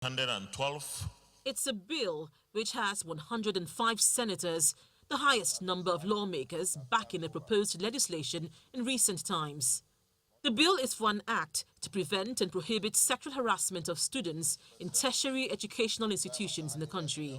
112. It's a bill which has 105 senators, the highest number of lawmakers backing the proposed legislation in recent times. The bill is for an act to prevent and prohibit sexual harassment of students in tertiary educational institutions in the country.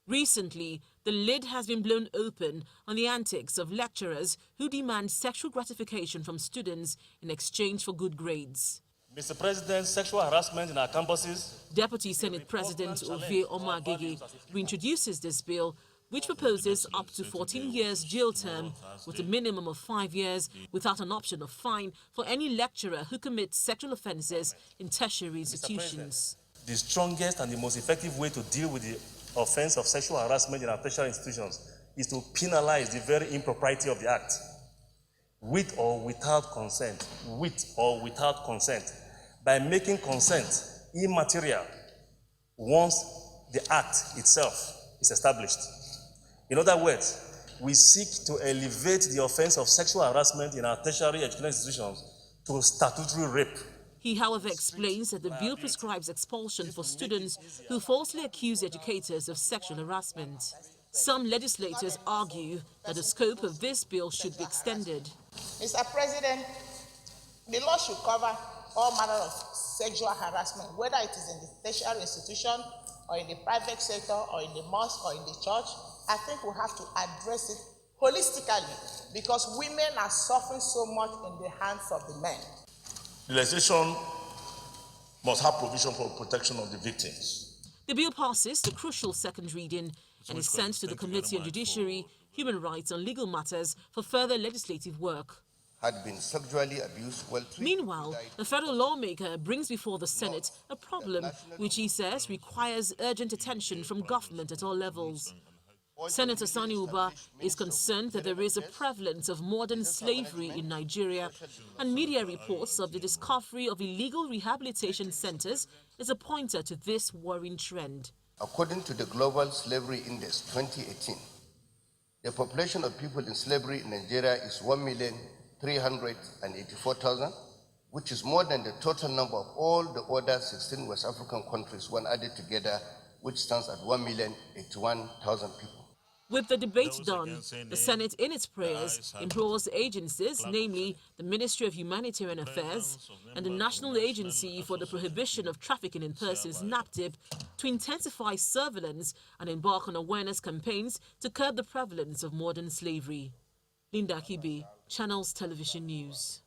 Recently, the lid has been blown open on the antics of lecturers who demand sexual gratification from students in exchange for good grades. Mr. President, sexual harassment in our campuses. Deputy Senate President Ovie Omagege reintroduces this bill, which proposes up to 14 years jail term with a minimum of 5 years without an option of fine for any lecturer who commits sexual offences in tertiary institutions. The strongest and the most effective way to deal with the offence of sexual harassment in our tertiary institutions is to penalize the very impropriety of the act. With or without consent, by making consent immaterial once the act itself is established. In other words, we seek to elevate the offense of sexual harassment in our tertiary educational institutions to statutory rape. He, however, explains that the bill prescribes expulsion for students who falsely accuse educators of sexual harassment. Some legislators argue that the scope of this bill should be extended. Mr. President, the law should cover all manner of sexual harassment, whether it is in the tertiary institution or in the private sector or in the mosque or in the church. I think we have to address it holistically because women are suffering so much in the hands of the men. The legislation must have provision for protection of the victims. The bill passes the crucial second reading and is sent to the Committee on Judiciary, Human Rights and Legal Matters for further legislative work. Had been sexually abused while Meanwhile, the federal lawmaker brings before the Senate a problem which he says requires urgent attention from government at all levels. Senator Sani Uba is concerned that there is a prevalence of modern slavery in Nigeria, and media reports of the discovery of illegal rehabilitation centers is a pointer to this worrying trend. According to the Global Slavery Index 2018, the population of people in slavery in Nigeria is 1,384,000, which is more than the total number of all the other 16 West African countries when added together, which stands at 1,081,000 people. With the debate done, the Senate in its prayers implores agencies, namely the Ministry of Humanitarian Affairs and the National Agency for the Prohibition of Trafficking in Persons, NAPTIP, to intensify surveillance and embark on awareness campaigns to curb the prevalence of modern slavery. Linda Kibe, Channels Television News.